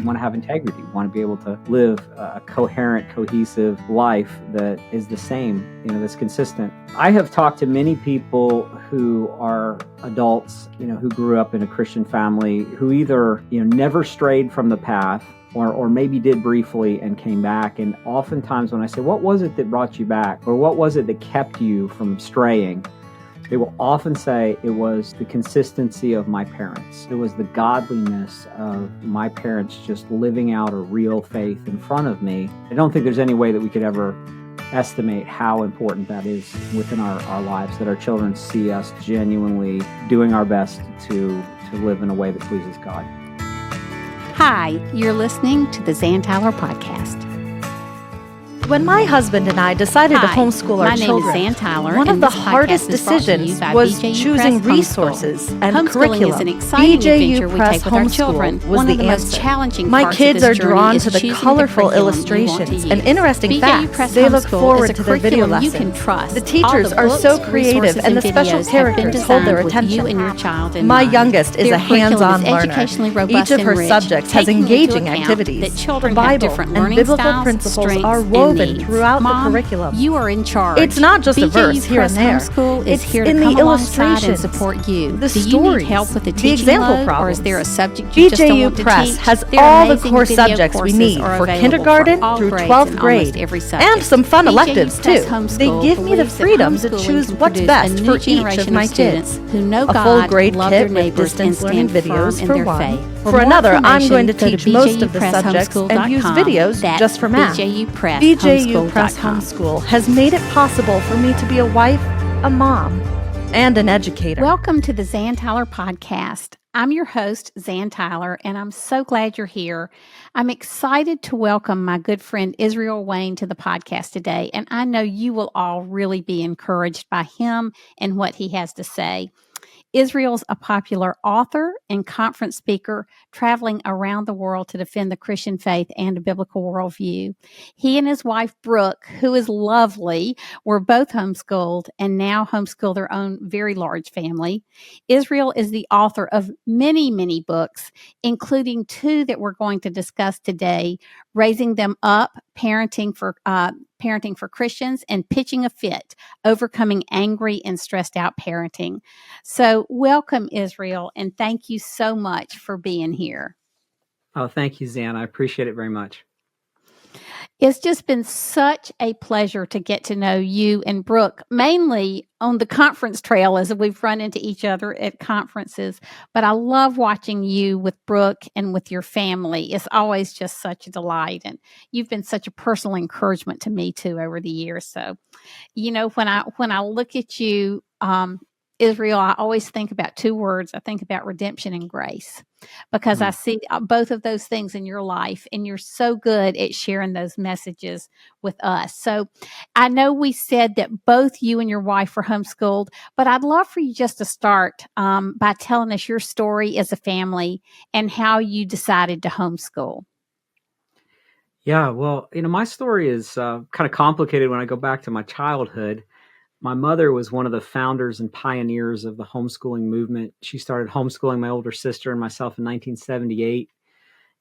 want to have integrity. We want to be able to live a coherent, cohesive life that is the same, that's consistent. I have talked to many people who are adults, who grew up in a Christian family, who either, never strayed from the path or maybe did briefly and came back. And oftentimes when I say, what was it that brought you back? Or what was it that kept you from straying? They will often say it was the consistency of my parents. It was the godliness of my parents just living out a real faith in front of me. I don't think there's any way that we could ever estimate how important that is within our lives, that our children see us genuinely doing our best to live in a way that pleases God. Hi, you're listening to the Zan Tyler Podcast. When my husband and I decided to homeschool our children, my name is Zan Tyler, one of the hardest decisions was choosing resources and curriculum. Is an exciting adventure we Press take with our Homeschool children. Was One the of the answer. most challenging My parts kids of are this journey drawn is to the choosing colorful curriculum you want illustrations to and use. interesting BJU facts. Press They look Homeschool forward is to a their video curriculum lessons. you can trust. The teachers All are the so books, creative, resources, and the special videos have been characters hold their designed with attention. you and your child in My mind. youngest is Their a hands-on curriculum is learner. educationally robust Each of her and rich, subjects has taking into engaging account activities. that children The have Bible different and learning biblical styles, principles strengths, are and woven needs. throughout Mom, the curriculum. You are in charge. It's not just a BJU verse here and Press there. Homeschool is It's here to in come the alongside and illustrations, support you. the Do you stories, need help with the the teaching example load, or problems. is there a subject you just don't BJU want to Press teach? has Their all the amazing core video subjects we courses need are for available kindergarten all through grades 12th and grade, almost every subject. and some fun BJU electives Press too. Homeschool They give me the believes that freedom to homeschooling choose can what's produce best a for new each generation of my students kids. who know A God, full grade love their kit with neighbors, and distance learning stand firm videos in for their one. faith. For more another, I'm going to information, teach most of the subjects and use videos That's just for math. BJU Press Homeschool has made it possible for me to be a wife, a mom, and an educator. Welcome to the Zan Tyler Podcast. I'm your host, Zan Tyler, and I'm so glad you're here. I'm excited to welcome my good friend Israel Wayne to the podcast today, and I know you will all really be encouraged by him and what he has to say. Israel's a popular author and conference speaker traveling around the world to defend the Christian faith and a biblical worldview. He and his wife, Brooke, who is lovely, were both homeschooled and now homeschool their own very large family. Israel is the author of many, many books, including two that we're going to discuss today: Raising Them Up, Parenting for Christians, and Pitching a Fit, Overcoming Angry and Stressed Out Parenting. So welcome, Israel, and thank you so much for being here. Oh, thank you, Zan. I appreciate it very much. It's just been such a pleasure to get to know you and Brooke, mainly on the conference trail as we've run into each other at conferences. But I love watching you with Brooke and with your family. It's always just such a delight. And you've been such a personal encouragement to me, too, over the years. So, when I look at you, Israel, I always think about two words. I think about redemption and grace, because I see both of those things in your life, and you're so good at sharing those messages with us. So I know we said that both you and your wife were homeschooled, but I'd love for you just to start by telling us your story as a family and how you decided to homeschool. Yeah, well, my story is kind of complicated when I go back to my childhood. My mother was one of the founders and pioneers of the homeschooling movement. She started homeschooling my older sister and myself in 1978.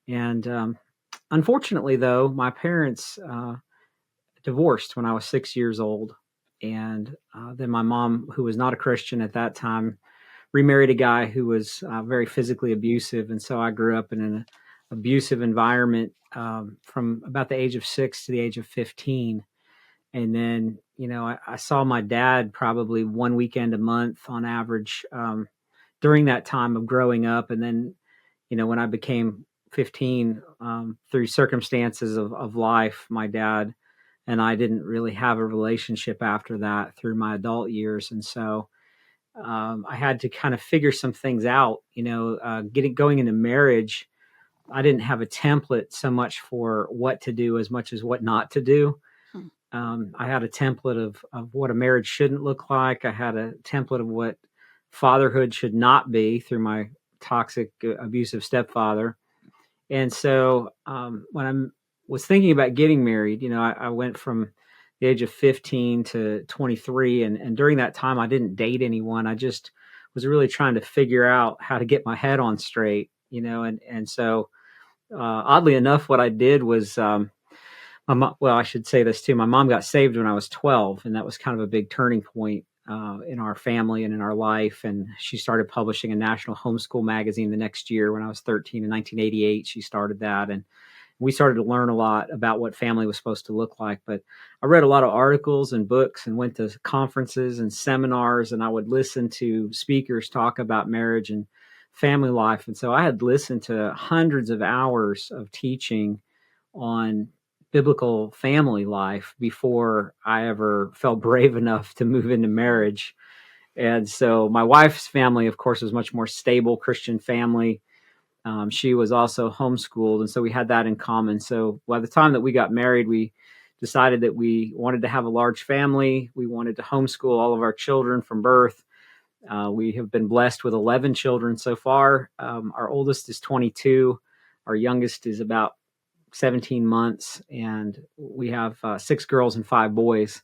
And unfortunately, though, my parents divorced when I was 6 years old. And then my mom, who was not a Christian at that time, remarried a guy who was very physically abusive. And so I grew up in an abusive environment from about the age of 6 to the age of 15. And then, I saw my dad probably one weekend a month on average during that time of growing up. And then, when I became 15, through circumstances of life, my dad and I didn't really have a relationship after that through my adult years. And so I had to kind of figure some things out, going into marriage. I didn't have a template so much for what to do as much as what not to do. I had a template of what a marriage shouldn't look like. I had a template of what fatherhood should not be through my toxic, abusive stepfather. And so when I was thinking about getting married, I went from the age of 15 to 23. And during that time, I didn't date anyone. I just was really trying to figure out how to get my head on straight, and so Oddly enough, what I did was, I should say this too. My mom got saved when I was 12, and that was kind of a big turning point in our family and in our life. And she started publishing a national homeschool magazine the next year when I was 13 in 1988. She started that, and we started to learn a lot about what family was supposed to look like. But I read a lot of articles and books and went to conferences and seminars, and I would listen to speakers talk about marriage and family life. And so I had listened to hundreds of hours of teaching on biblical family life before I ever felt brave enough to move into marriage. And so my wife's family, of course, was much more stable Christian family. She was also homeschooled, and so we had that in common. So by the time that we got married, we decided that we wanted to have a large family. We wanted to homeschool all of our children from birth. We have been blessed with 11 children so far. Our oldest is 22. Our youngest is about 17 months, and we have 6 girls and 5 boys.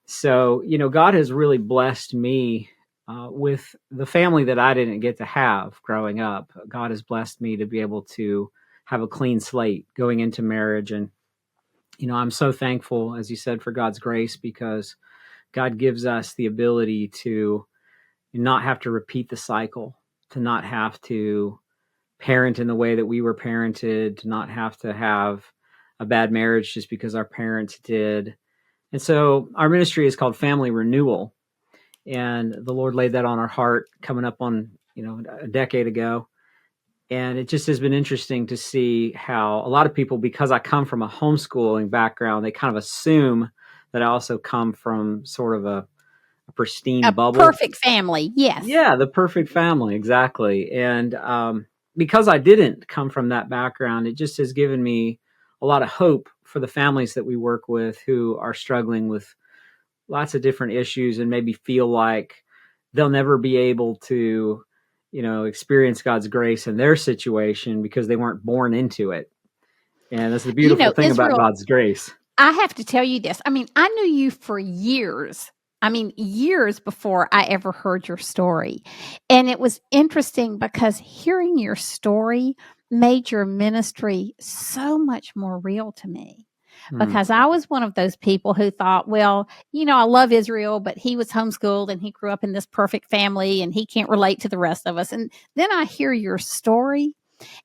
So, God has really blessed me with the family that I didn't get to have growing up. God has blessed me to be able to have a clean slate going into marriage. And, I'm so thankful, as you said, for God's grace, because God gives us the ability to not have to repeat the cycle, to not have to parent in the way that we were parented, to not have to have a bad marriage just because our parents did. And so our ministry is called Family Renewal. And the Lord laid that on our heart coming up on, a decade ago. And it just has been interesting to see how a lot of people, because I come from a homeschooling background, they kind of assume that I also come from sort of a pristine bubble. Perfect family, yes. Yeah, the perfect family, exactly. And because I didn't come from that background, it just has given me a lot of hope for the families that we work with who are struggling with lots of different issues and maybe feel like they'll never be able to, experience God's grace in their situation because they weren't born into it. And that's the beautiful thing Israel, about God's grace. I have to tell you this. I mean, I knew you for years. Years before I ever heard your story. And it was interesting because hearing your story made your ministry so much more real to me. Because I was one of those people who thought, well, I love Israel, but he was homeschooled and he grew up in this perfect family and he can't relate to the rest of us. And then I hear your story,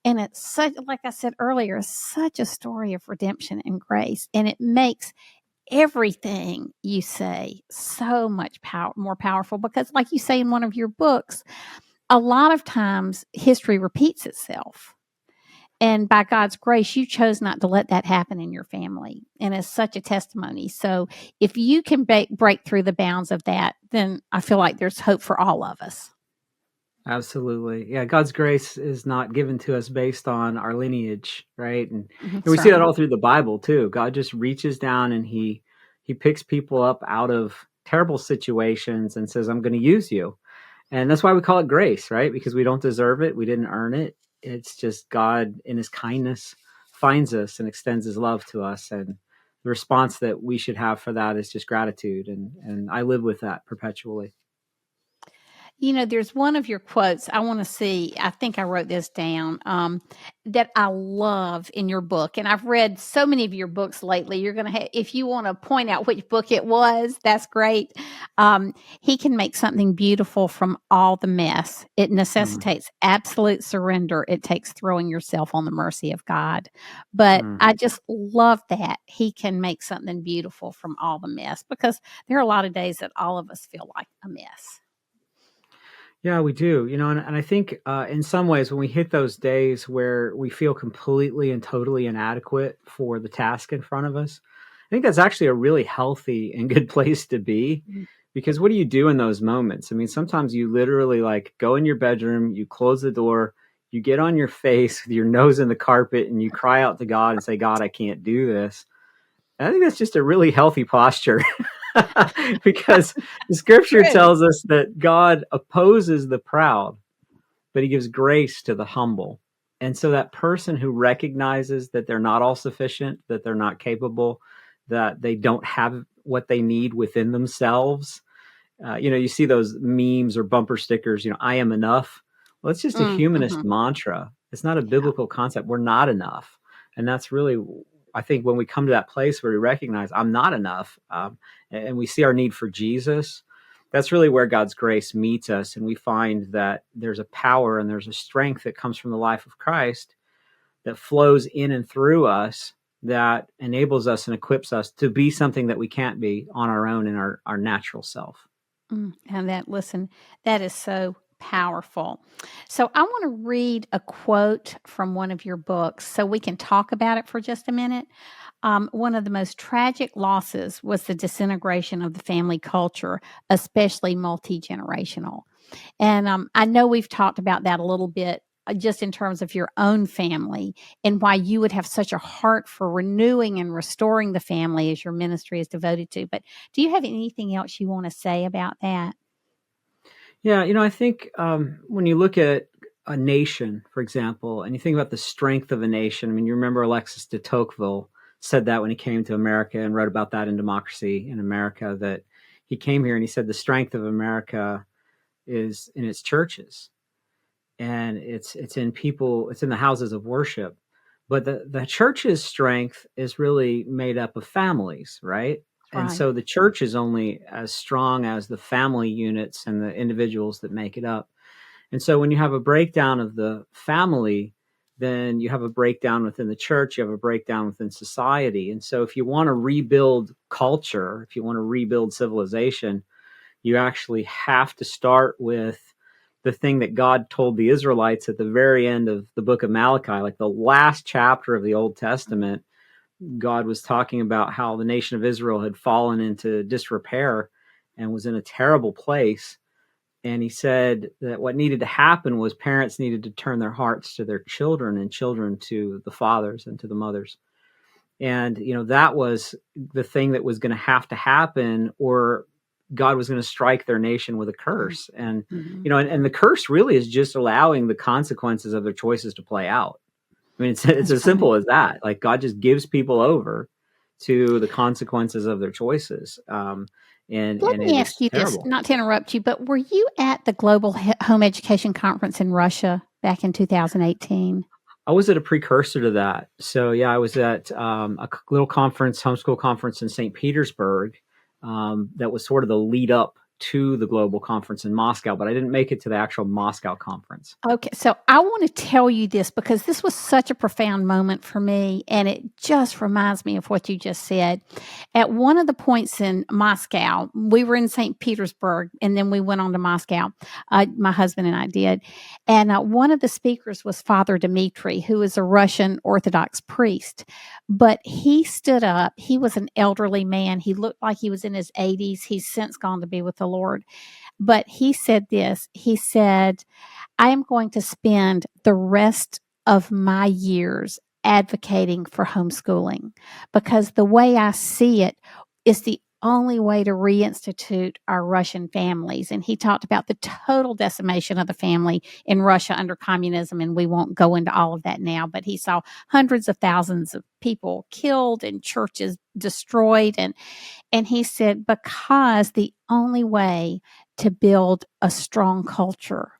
and it's such, like I said earlier, such a story of redemption and grace. And it makes everything you say so much more powerful because, like you say in one of your books, a lot of times history repeats itself. And by God's grace, you chose not to let that happen in your family. And it's such a testimony. So if you can break through the bounds of that, then I feel like there's hope for all of us. Absolutely. Yeah, God's grace is not given to us based on our lineage, right? And Mm-hmm. we see that all through the Bible too. God just reaches down and he picks people up out of terrible situations and says, I'm going to use you. And that's why we call it grace, right? Because we don't deserve it. We didn't earn it. It's just God in his kindness finds us and extends his love to us. And the response that we should have for that is just gratitude. And I live with that perpetually. There's one of your quotes I want to see. I think I wrote this down that I love in your book. And I've read so many of your books lately. You're going to if you want to point out which book it was, that's great. He can make something beautiful from all the mess. It necessitates absolute surrender. It takes throwing yourself on the mercy of God. But I just love that he can make something beautiful from all the mess, because there are a lot of days that all of us feel like a mess. Yeah, we do. And I think in some ways when we hit those days where we feel completely and totally inadequate for the task in front of us, I think that's actually a really healthy and good place to be. Because what do you do in those moments? I mean, sometimes you literally go in your bedroom, you close the door, you get on your face with your nose in the carpet, and you cry out to God and say, God, I can't do this. And I think that's just a really healthy posture. Because the scripture tells us that God opposes the proud, but he gives grace to the humble. And so that person who recognizes that they're not all sufficient, that they're not capable, that they don't have what they need within themselves. You see those memes or bumper stickers, I am enough. Well, it's just a Mm-hmm. humanist mantra. It's not a biblical concept. We're not enough. And that's really, I think, when we come to that place where we recognize I'm not enough, and we see our need for Jesus, that's really where God's grace meets us. And we find that there's a power and there's a strength that comes from the life of Christ that flows in and through us, that enables us and equips us to be something that we can't be on our own in our natural self. And that is so powerful. So I want to read a quote from one of your books so we can talk about it for just a minute. One of the most tragic losses was the disintegration of the family culture, especially multi generational. And I know we've talked about that a little bit just in terms of your own family and why you would have such a heart for renewing and restoring the family as your ministry is devoted to. But do you have anything else you want to say about that? Yeah, I think when you look at a nation, for example, and you think about the strength of a nation, I mean, you remember Alexis de Tocqueville said that when he came to America and wrote about that in Democracy in America, that he came here and he said the strength of America is in its churches, and it's in people, it's in the houses of worship. But the church's strength is really made up of families, right? And Right. so the church is only as strong as the family units and the individuals that make it up. And so when you have a breakdown of the family, then you have a breakdown within the church, you have a breakdown within society. And so if you want to rebuild culture, if you want to rebuild civilization, you actually have to start with the thing that God told the Israelites at the very end of the book of Malachi, like the last chapter of the Old Testament. God was talking about how the nation of Israel had fallen into disrepair and was in a terrible place. And he said that what needed to happen was parents needed to turn their hearts to their children and children to the fathers and to the mothers. And, that was the thing that was going to happen, or God was going to strike their nation with a curse. And, Mm-hmm. and the curse really is just allowing the consequences of their choices to play out. I mean, it's That's as right. simple as that. Like, God just gives people over to the consequences of their choices. Let And me it ask is you this, terrible. not to interrupt you, but were you at the Global Home Education Conference in Russia back in 2018? I was at a precursor to that. So yeah, I was at a little conference, homeschool conference in St. Petersburg. That was sort of the lead up to the global conference in Moscow, but I didn't make it to the actual Moscow conference. Okay, so I want to tell you this because this was such a profound moment for me, and it just reminds me of what you just said. At one of the points in Moscow, we were in St. Petersburg, and then we went on to Moscow. My husband and I did. And one of the speakers was Father Dmitri, who is a Russian Orthodox priest. But he stood up. He was an elderly man. He looked like he was in his 80s. He's since gone to be with the Lord. But he said this. He said, I am going to spend the rest of my years advocating for homeschooling because the way I see it is the only way to reinstitute our Russian families. And he talked about the total decimation of the family in Russia under communism. And we won't go into all of that now, but he saw hundreds of thousands of people killed and churches destroyed. And he said, because the only way to build a strong culture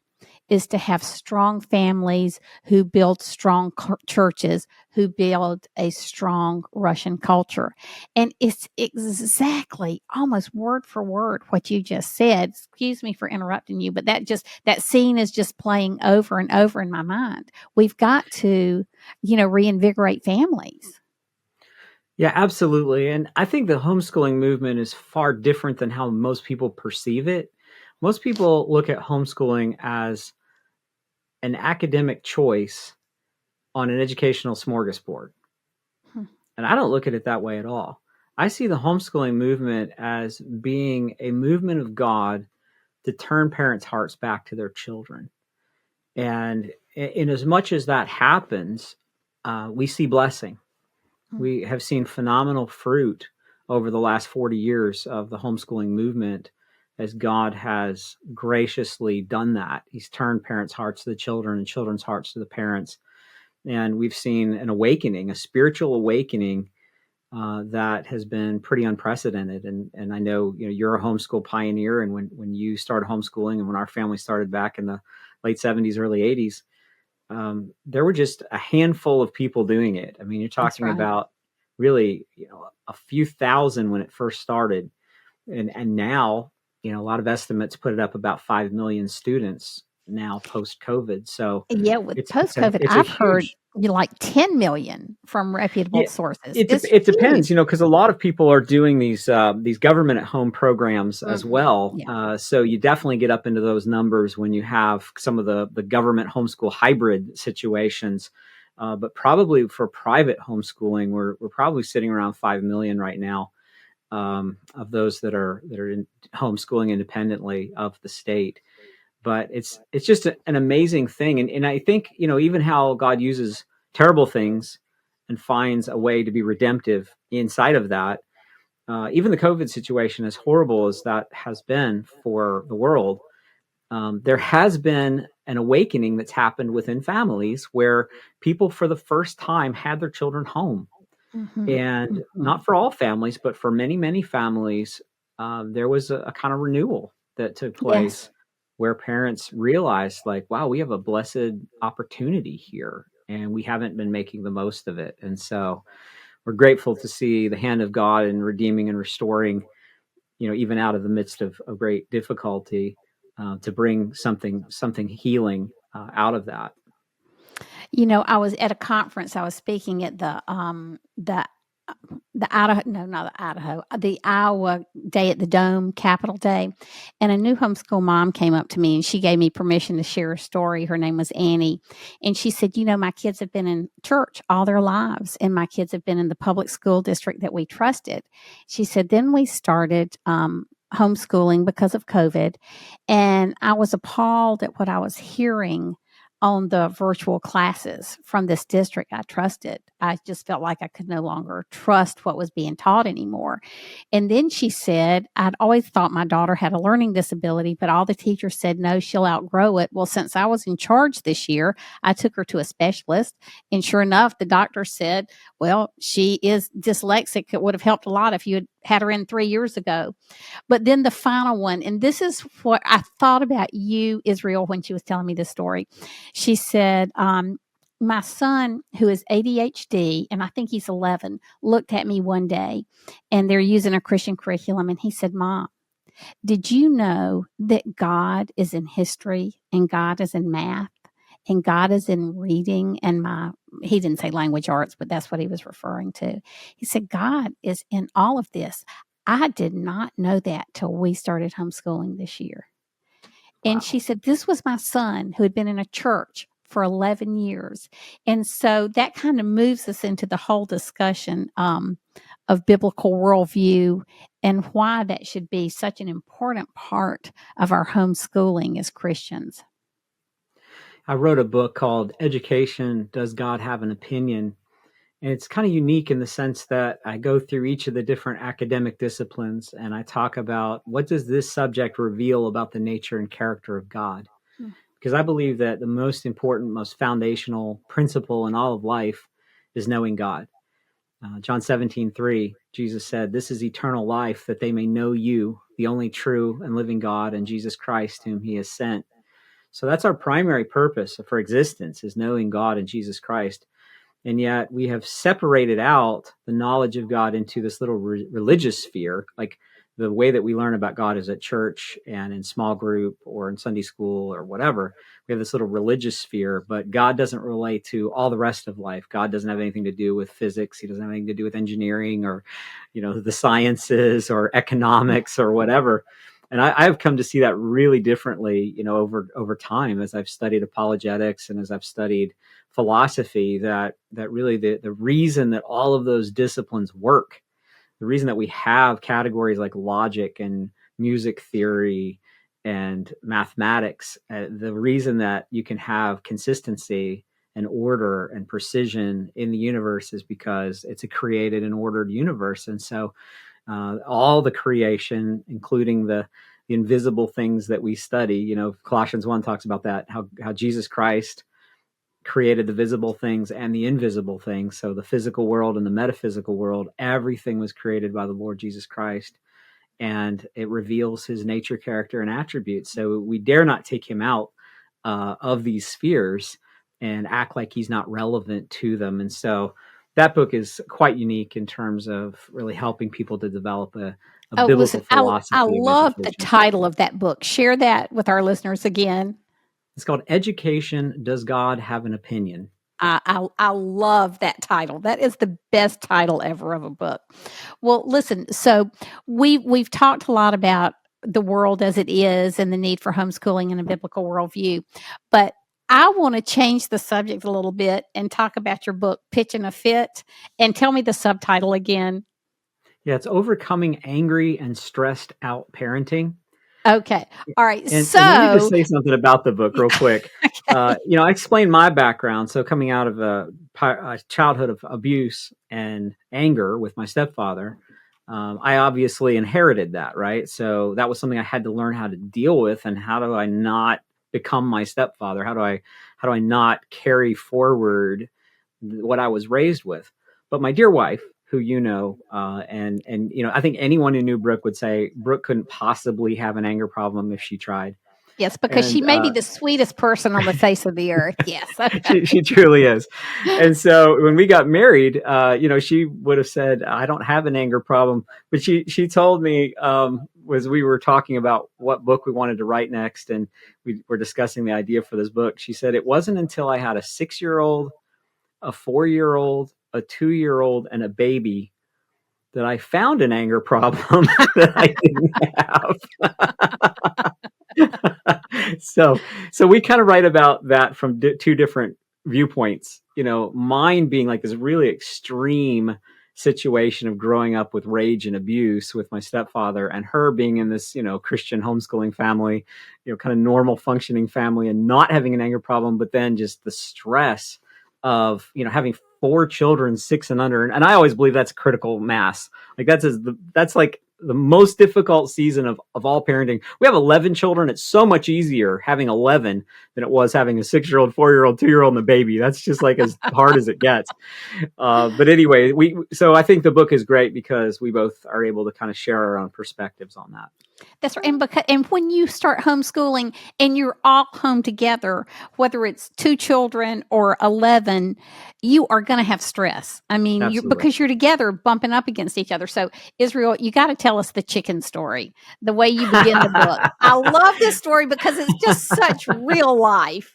is to have strong families who build strong churches, who build a strong Russian culture. And it's exactly almost word for word what you just said. Excuse me for interrupting you, but that scene is just playing over and over in my mind. We've got to, reinvigorate families. Yeah, absolutely. And I think the homeschooling movement is far different than how most people perceive it. Most people look at homeschooling as an academic choice on an educational smorgasbord. Hmm. And I don't look at it that way at all. I see the homeschooling movement as being a movement of God to turn parents' hearts back to their children. And in as much as that happens, we see blessing. Hmm. We have seen phenomenal fruit over the last 40 years of the homeschooling movement as God has graciously done that. He's turned parents' hearts to the children and children's hearts to the parents. And we've seen an awakening, a spiritual awakening that has been pretty unprecedented. And I know, you're a homeschool pioneer. And when you started homeschooling and when our family started back in the late 70s, early 80s, there were just a handful of people doing it. I mean, you're That's talking right. about really, a few thousand when it first started. And now, a lot of estimates put it up about 5 million students now post COVID. So Yeah, with it's a post-COVID, it's a I've heard huge. like 10 million from reputable Yeah, sources. it It's it huge. depends, because a lot of people are doing these government at home programs as Mhm. well. Yeah. So you definitely get up into those numbers when you have some of the government homeschool hybrid situations. But probably for private homeschooling, we're probably sitting around 5 million right now, of those that are in homeschooling independently of the state. But it's just an amazing thing, and I think, even how God uses terrible things and finds a way to be redemptive inside of that. Even the COVID situation, as horrible as that has been for the world, there has been an awakening that's happened within families where people for the first time had their children home. Mhm. And Mhm. not for all families, but for many, many families, there was a kind of renewal that took Yes. place where parents realized, like, wow, we have a blessed opportunity here and we haven't been making the most of it. And so we're grateful to see the hand of God in redeeming and restoring, even out of the midst of great difficulty, to bring something healing out of that. I was at a conference. I was speaking at the Idaho, no, not the Idaho, the Iowa Day at the Dome, Capitol Day, and a new homeschool mom came up to me and she gave me permission to share a story. Her name was Annie, and she said, my kids have been in church all their lives, and my kids have been in the public school district that we trusted. She said, then we started homeschooling because of COVID, and I was appalled at what I was hearing on the virtual classes from this district I trusted. I just felt like I could no longer trust what was being taught anymore. And then she said, I'd always thought my daughter had a learning disability, but all the teachers said, no, she'll outgrow it. Well, since I was in charge this year, I took her to a specialist. And sure enough, the doctor said, well, she is dyslexic. It would have helped a lot if you had her in 3 years ago. But then the final one, and this is what I thought about you, Israel, when she was telling me this story. She said, my son, who is ADHD, and I think he's 11, looked at me one day and they're using a Christian curriculum. And he said, Mom, did you know that God is in history and God is in math and God is in reading and he didn't say language arts, but that's what he was referring to. He said, God is in all of this. I did not know that till we started homeschooling this year. And she Wow. said, this was my son who had been in a church for 11 years. And so that kind of moves us into the whole discussion of biblical worldview and why that should be such an important part of our homeschooling as Christians. I wrote a book called Education, Does God Have an Opinion? And it's kind of unique in the sense that I go through each of the different academic disciplines and I talk about what does this subject reveal about the nature and character of God? Mm. Because I believe that the most important, most foundational principle in all of life is knowing God. John 17:3, Jesus said, this is eternal life, that they may know you, the only true and living God, and Jesus Christ, whom he has sent. So that's our primary purpose for existence, is knowing God and Jesus Christ. And yet we have separated out the knowledge of God into this little religious sphere. Like the way that we learn about God is at church and in small group or in Sunday school or whatever. We have this little religious sphere, but God doesn't relate to all the rest of life. God doesn't have anything to do with physics. He doesn't have anything to do with engineering or, the sciences or economics or whatever. And I've come to see that really differently, over time as I've studied apologetics and as I've studied philosophy, that really the reason that all of those disciplines work, the reason that we have categories like logic and music theory and mathematics, the reason that you can have consistency and order and precision in the universe is because it's a created and ordered universe. And so all the creation, including the invisible things that we study, Colossians 1 talks about that, how Jesus Christ created the visible things and the invisible things. So the physical world and the metaphysical world, everything was created by the Lord Jesus Christ, and it reveals his nature, character, and attributes. So we dare not take him out of these spheres and act like he's not relevant to them. And so that book is quite unique in terms of really helping people to develop a Oh, biblical listen, I philosophy of love the education. title of that book. Share that with our listeners again. It's called Education, Does God Have an Opinion? I love that title. That is the best title ever of a book. Well, listen, so we've talked a lot about the world as it is and the need for homeschooling and a biblical worldview, but I want to change the subject a little bit and talk about your book, Pitching a Fit, and tell me the subtitle again. Yeah, it's Overcoming Angry and Stressed Out Parenting. Okay. All right. And let me just say something about the book real quick. Okay. I explained my background. So coming out of a childhood of abuse and anger with my stepfather, I obviously inherited that, right? So that was something I had to learn how to deal with. And how do I not become my stepfather? How do I not carry forward what I was raised with? But my dear wife, who and I think anyone who knew Brooke would say Brooke couldn't possibly have an anger problem if she tried. Yes, because And she may be the sweetest person on the face of the earth. Yes. Okay. she truly is. And so when we got married, she would have said, I don't have an anger problem. But she told me, was we were talking about what book we wanted to write next, and we were discussing the idea for this book. She said, it wasn't until I had a 6-year-old, a 4-year-old, a 2-year-old, and a baby that I found an anger problem that I didn't have. So we kind of write about that from two different viewpoints. Mine being like this really extreme situation of growing up with rage and abuse with my stepfather, and her being in this, Christian homeschooling family, kind of normal functioning family, and not having an anger problem, but then just the stress of, having 4 children, 6 and under. And I always believe that's critical mass. Like that's like the most difficult season of all parenting. We have 11 children. It's so much easier having 11 than it was having a 6-year-old, 4-year-old, 2-year-old, and a baby. That's just like as hard as it gets. But anyway, so I think the book is great because we both are able to kind of share our own perspectives on that. That's right. And when you start homeschooling and you're all home together, whether it's 2 children or 11, you are going to have stress. I mean, because you're together bumping up against each other. So Israel, you got to tell us the chicken story, the way you begin the book. I love this story because it's just such real life.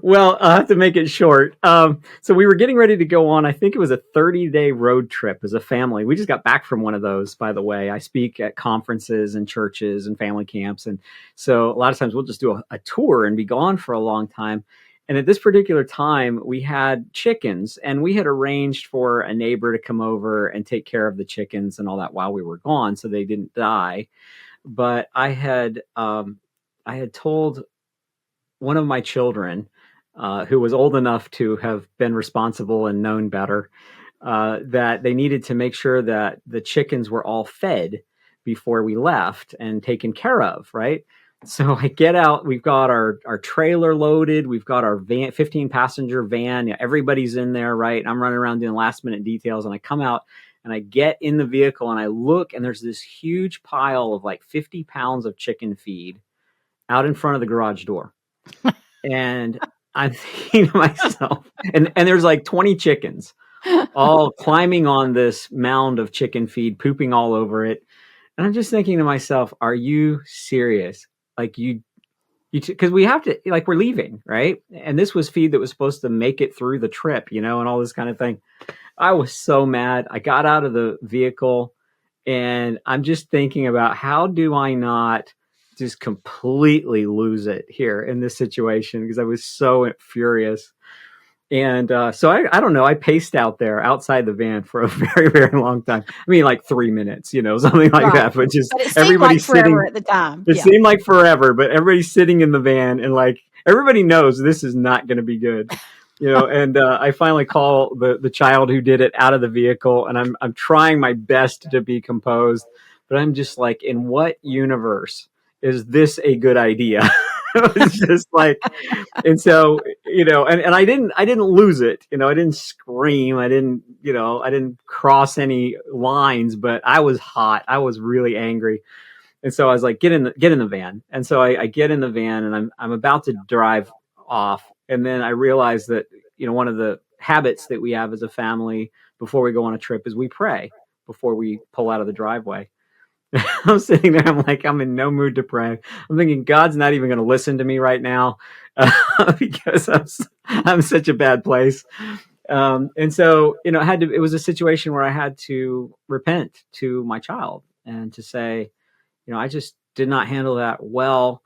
Well, I'll have to make it short. So we were getting ready to go on, I think it was a 30-day road trip as a family. We just got back from one of those, by the way. I speak at conferences and churches and family camps. And so a lot of times we'll just do a tour and be gone for a long time. And at this particular time, we had chickens, and we had arranged for a neighbor to come over and take care of the chickens and all that while we were gone, so they didn't die. But I had told one of my children, who was old enough to have been responsible and known better, that they needed to make sure that the chickens were all fed before we left and taken care of, right? So I get out, we've got our trailer loaded, we've got our van, 15-passenger van, everybody's in there, right? I'm running around doing last-minute details, and I come out and I get in the vehicle and I look, and there's this huge pile of like 50 pounds of chicken feed out in front of the garage door. And I'm thinking to myself, and there's like 20 chickens all climbing on this mound of chicken feed, pooping all over it. And I'm just thinking to myself, are you serious? Like because we have to, like, we're leaving, right? And this was feed that was supposed to make it through the trip, and all this kind of thing. I was so mad. I got out of the vehicle, and I'm just thinking about, how do I not just completely lose it here in this situation, because I was so furious. And so I don't know. I paced out there outside the van for a very, very long time. I mean, like 3 minutes, something like that. But just everybody sitting at the time. It seemed like forever, but everybody's sitting in the van, and like everybody knows this is not going to be good. And I finally call the child who did it out of the vehicle, and I'm trying my best to be composed, but I'm just like, in what universe is this a good idea? It was just like, and so, and I didn't lose it. I didn't scream. I didn't cross any lines, but I was hot. I was really angry. And so I was like, get in the van. And so I get in the van and I'm about to drive off. And then I realized that, one of the habits that we have as a family before we go on a trip is we pray before we pull out of the driveway. I'm sitting there. I'm like, I'm in no mood to pray. I'm thinking God's not even going to listen to me right now because I'm such a bad place. And so, it was a situation where I had to repent to my child and to say, I just did not handle that well.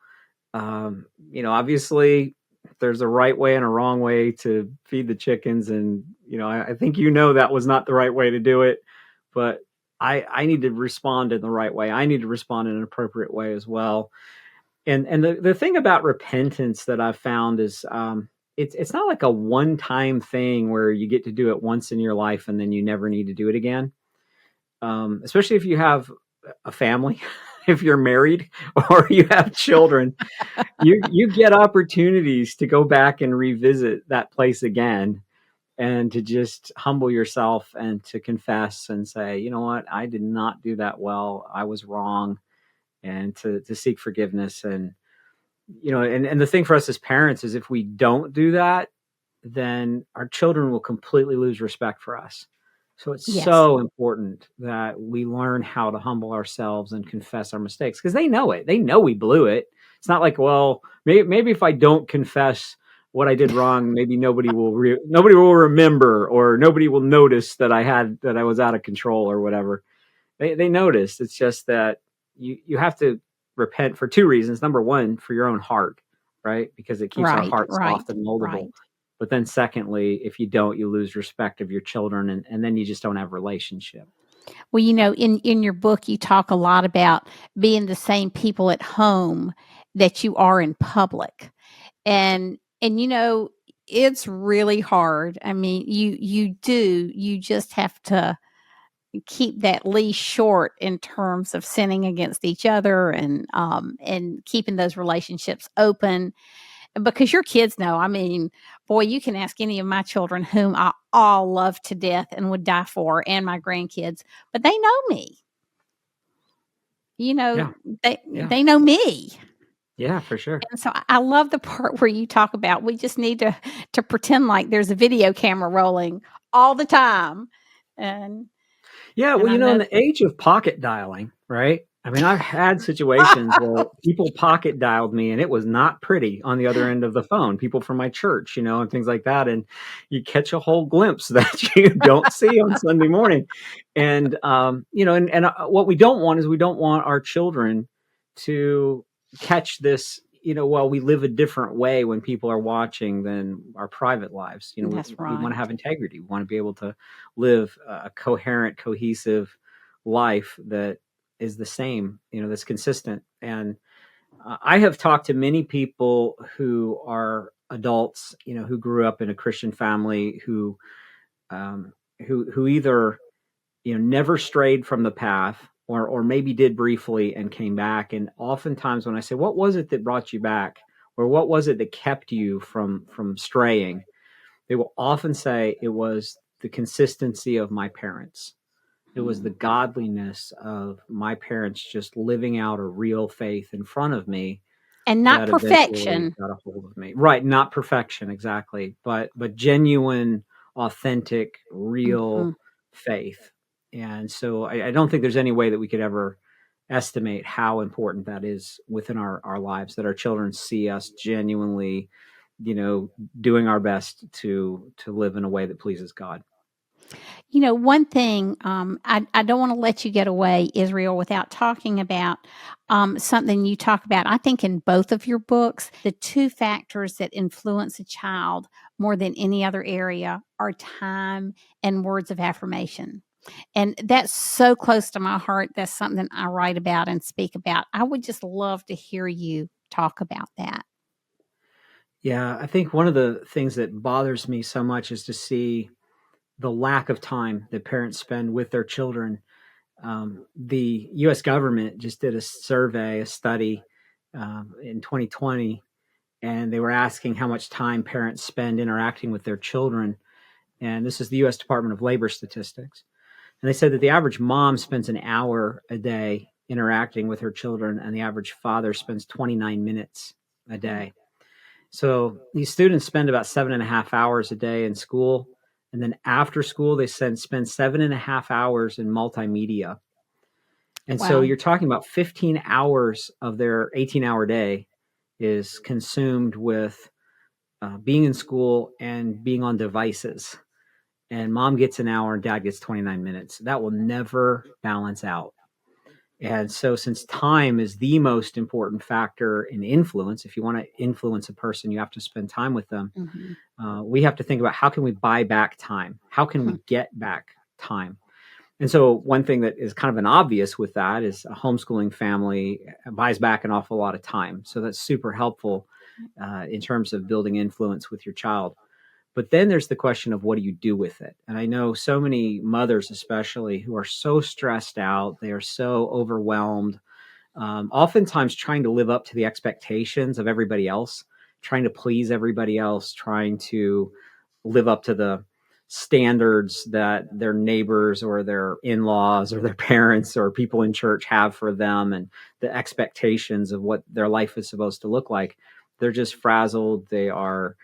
Obviously there's a right way and a wrong way to feed the chickens. And, I think, that was not the right way to do it, but I need to respond in the right way. I need to respond in an appropriate way as well. And the thing about repentance that I've found is, it's not like a one-time thing where you get to do it once in your life and then you never need to do it again. Especially if you have a family, if you're married or you have children, you get opportunities to go back and revisit that place again and to just humble yourself and to confess and say, you know what, I did not do that well. I was wrong. And to seek forgiveness. And, and the thing for us as parents is if we don't do that, then our children will completely lose respect for us. So it's so important that we learn how to humble ourselves and confess our mistakes because they know it. They know we blew it. It's not like, well, maybe if I don't confess what I did wrong, maybe nobody will remember or nobody will notice that I was out of control or whatever. They notice. It's just that you have to repent for two reasons. Number one, for your own heart, right? Because it keeps our heart soft and moldable. Right. But then secondly, if you don't, you lose respect of your children and then you just don't have a relationship. Well, in your book, you talk a lot about being the same people at home that you are in public. And it's really hard. I mean, you just have to keep that leash short in terms of sinning against each other and keeping those relationships open. Because your kids know, I mean, boy, you can ask any of my children whom I all love to death and would die for, and my grandkids, but they know me. They know me. Yeah, for sure. And so I love the part where you talk about we just need to pretend like there's a video camera rolling all the time. And yeah, well, in the age of pocket dialing, right? I mean, I've had situations where people pocket dialed me and it was not pretty on the other end of the phone, people from my church, and things like that. And you catch a whole glimpse that you don't see on Sunday morning. And, what we don't want is we don't want our children to catch this, while we live a different way when people are watching than our private lives. That's right. We want to have integrity. We want to be able to live a coherent, cohesive life that is the same, that's consistent. And I have talked to many people who are adults, who grew up in a Christian family, who either, never strayed from the path or maybe did briefly and came back. And oftentimes when I say, what was it that brought you back? Or what was it that kept you from straying? They will often say it was the consistency of my parents. It was the godliness of my parents just living out a real faith in front of me. And not perfection. Got a hold of me. Right, not perfection, exactly. But genuine, authentic, real faith. And so I don't think there's any way that we could ever estimate how important that is within our lives, that our children see us genuinely, doing our best to live in a way that pleases God. One thing, I don't want to let you get away, Israel, without talking about something you talk about, I think, in both of your books. The two factors that influence a child more than any other area are time and words of affirmation. And that's so close to my heart. That's something I write about and speak about. I would just love to hear you talk about that. Yeah, I think one of the things that bothers me so much is to see the lack of time that parents spend with their children. The U.S. government just did a study in 2020, and they were asking how much time parents spend interacting with their children. And this is the U.S. Department of Labor statistics. And they said that the average mom spends an hour a day interacting with her children, and the average father spends 29 minutes a day. So these students spend about 7.5 hours a day in school. And then after school, they spend 7.5 hours in multimedia. And so Wow. you're talking about 15 hours of their 18-hour day is consumed with being in school and being on devices. And mom gets an hour and dad gets 29 minutes. That will never balance out. And so since time is the most important factor in influence, if you want to influence a person, you have to spend time with them. Mm-hmm. We have to think about, how can we buy back time? How can we get back time? And so one thing that is kind of an obvious with that is a homeschooling family buys back an awful lot of time. So that's super helpful in terms of building influence with your child. But then there's the question of, what do you do with it? And I know so many mothers, especially, who are so stressed out. They are so overwhelmed, oftentimes trying to live up to the expectations of everybody else, trying to please everybody else, trying to live up to the standards that their neighbors or their in-laws or their parents or people in church have for them, and the expectations of what their life is supposed to look like. They're just frazzled. They are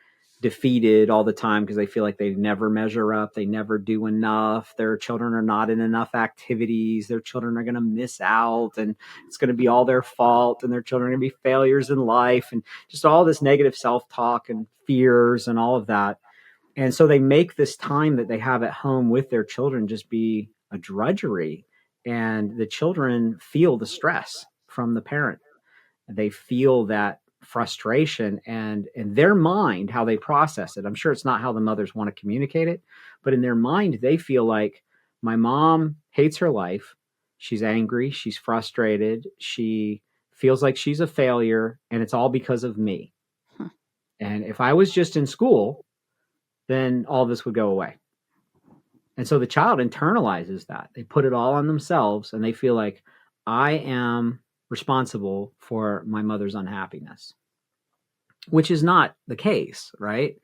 defeated all the time because they feel like they never measure up. They never do enough. Their children are not in enough activities. Their children are going to miss out, and it's going to be all their fault, and their children are going to be failures in life, and just all this negative self-talk and fears and all of that. And so they make this time that they have at home with their children just be a drudgery. And the children feel the stress from the parent. They feel that frustration, and in their mind, how they process it. I'm sure it's not how the mothers want to communicate it, but in their mind, they feel like, my mom hates her life. She's angry. She's frustrated. She feels like she's a failure, and it's all because of me. And if I was just in school, then all this would go away. And so the child internalizes that. They put it all on themselves, and they feel like, I am responsible for my mother's unhappiness, which is not the case, right?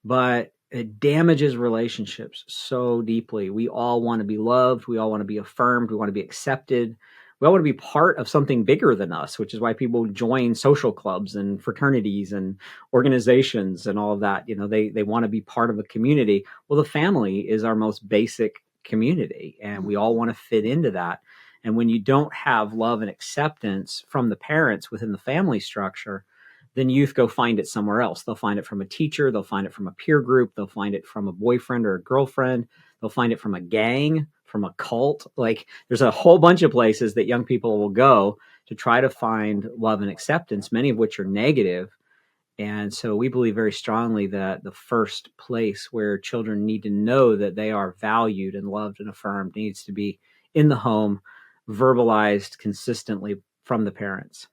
But it damages relationships so deeply. We all want to be loved. We all want to be affirmed. We want to be accepted. We all want to be part of something bigger than us, which is why people join social clubs and fraternities and organizations and all of that. They want to be part of a community. Well, the family is our most basic community, and we all want to fit into that. And when you don't have love and acceptance from the parents within the family structure, then youth go find it somewhere else. They'll find it from a teacher. They'll find it from a peer group. They'll find it from a boyfriend or a girlfriend. They'll find it from a gang, from a cult. Like, there's a whole bunch of places that young people will go to try to find love and acceptance, many of which are negative. And so we believe very strongly that the first place where children need to know that they are valued and loved and affirmed needs to be in the home, verbalized consistently from the parents.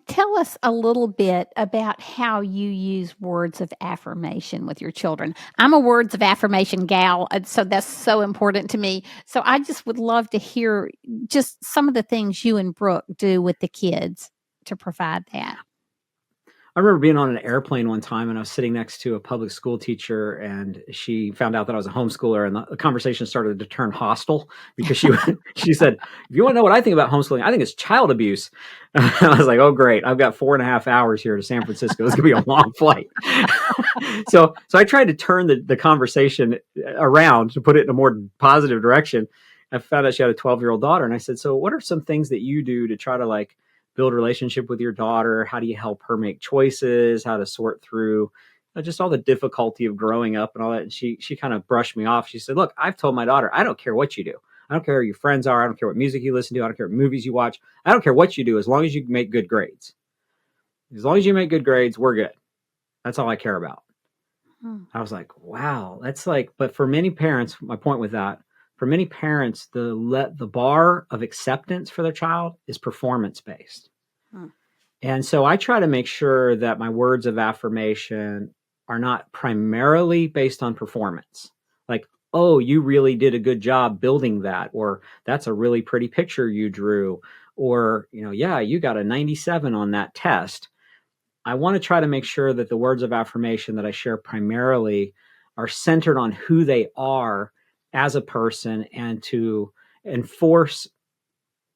Tell us a little bit about how you use words of affirmation with your children. I'm a words of affirmation gal, so that's so important to me. So I just would love to hear just some of the things you and Brooke do with the kids to provide that. I remember being on an airplane one time, and I was sitting next to a public school teacher, and she found out that I was a homeschooler, and the conversation started to turn hostile because she said, if you want to know what I think about homeschooling, I think it's child abuse. I was like, oh, great. I've got 4.5 hours here to San Francisco. This is going to be a long flight. So I tried to turn the conversation around to put it in a more positive direction. I found out she had a 12-year-old daughter, and I said, so what are some things that you do to try to build a relationship with your daughter? How do you help her make choices? How to sort through just all the difficulty of growing up and all that? And she kind of brushed me off. She said, look, I've told my daughter, I don't care what you do. I don't care who your friends are. I don't care what music you listen to. I don't care what movies you watch. I don't care what you do, as long as you make good grades. As long as you make good grades, we're good. That's all I care about. I was like, wow, that's but for many parents, my point with that, for many parents, the bar of acceptance for their child is performance-based. And so I try to make sure that my words of affirmation are not primarily based on performance. Like, oh, you really did a good job building that, or that's a really pretty picture you drew, or, yeah, you got a 97 on that test. I want to try to make sure that the words of affirmation that I share primarily are centered on who they are as a person, and to enforce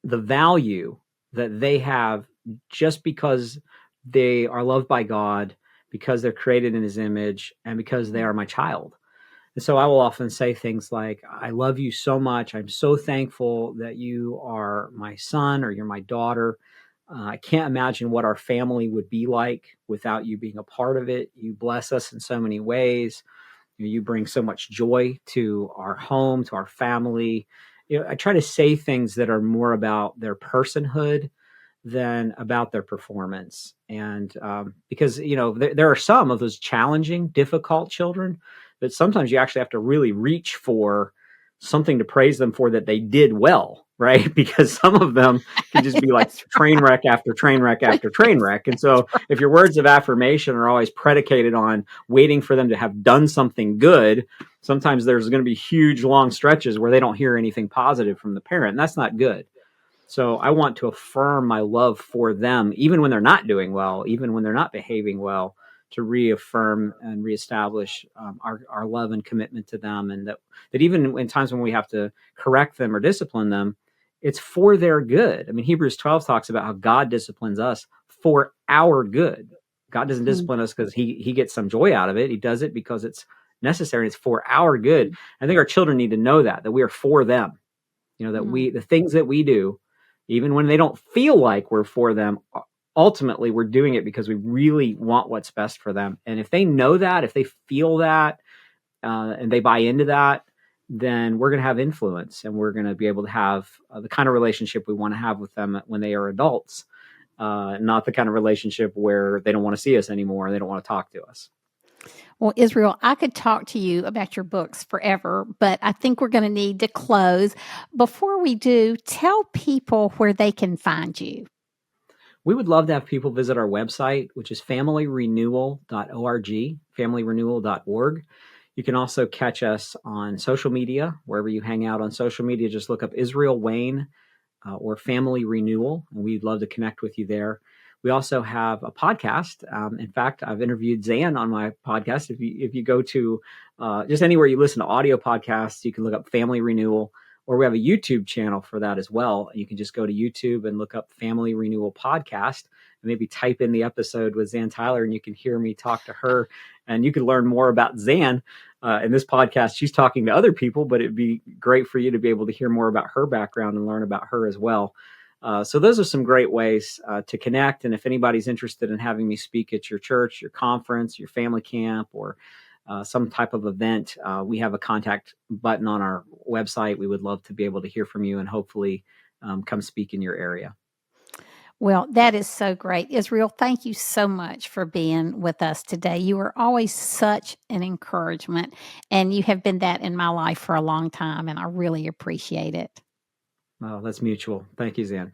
the value that they have just because they are loved by God, because they're created in his image, and because they are my child. And so I will often say things like, I love you so much. I'm so thankful that you are my son or you're my daughter. I can't imagine what our family would be like without you being a part of it. You bless us in so many ways. You bring so much joy to our home, to our family. I try to say things that are more about their personhood than about their performance. And because, there are some of those challenging, difficult children that sometimes you actually have to really reach for something to praise them for that they did well, right? Because some of them can just be like That's train wreck after train wreck after train wreck. And so if your words of affirmation are always predicated on waiting for them to have done something good, sometimes there's going to be huge long stretches where they don't hear anything positive from the parent. And that's not good. So I want to affirm my love for them, even when they're not doing well, even when they're not behaving well, to reaffirm and reestablish our love and commitment to them. And that even in times when we have to correct them or discipline them, it's for their good. I mean, Hebrews 12 talks about how God disciplines us for our good. God doesn't discipline us because he gets some joy out of it. He does it because it's necessary. It's for our good. I think our children need to know that we are for them. That the things that we do, even when they don't feel like we're for them, ultimately we're doing it because we really want what's best for them. And if they know that, if they feel that, and they buy into that, then we're going to have influence, and we're going to be able to have the kind of relationship we want to have with them when they are adults, not the kind of relationship where they don't want to see us anymore and they don't want to talk to us. Well, Israel, I could talk to you about your books forever, but I think we're going to need to close. Before we do, tell people where they can find you. We would love to have people visit our website, which is familyrenewal.org, familyrenewal.org. You can also catch us on social media, wherever you hang out on social media. Just look up Israel Wayne or Family Renewal, and we'd love to connect with you there. We also have a podcast. In fact, I've interviewed Zan on my podcast. If you go to just anywhere you listen to audio podcasts, you can look up Family Renewal, or we have a YouTube channel for that as well. You can just go to YouTube and look up Family Renewal Podcast and maybe type in the episode with Zan Tyler, and you can hear me talk to her, and you can learn more about Zan. In this podcast, she's talking to other people, but it'd be great for you to be able to hear more about her background and learn about her as well. So those are some great ways to connect. And if anybody's interested in having me speak at your church, your conference, your family camp, or some type of event, we have a contact button on our website. We would love to be able to hear from you and hopefully come speak in your area. Well, that is so great. Israel, thank you so much for being with us today. You are always such an encouragement, and you have been that in my life for a long time, and I really appreciate it. Well, that's mutual. Thank you, Zan.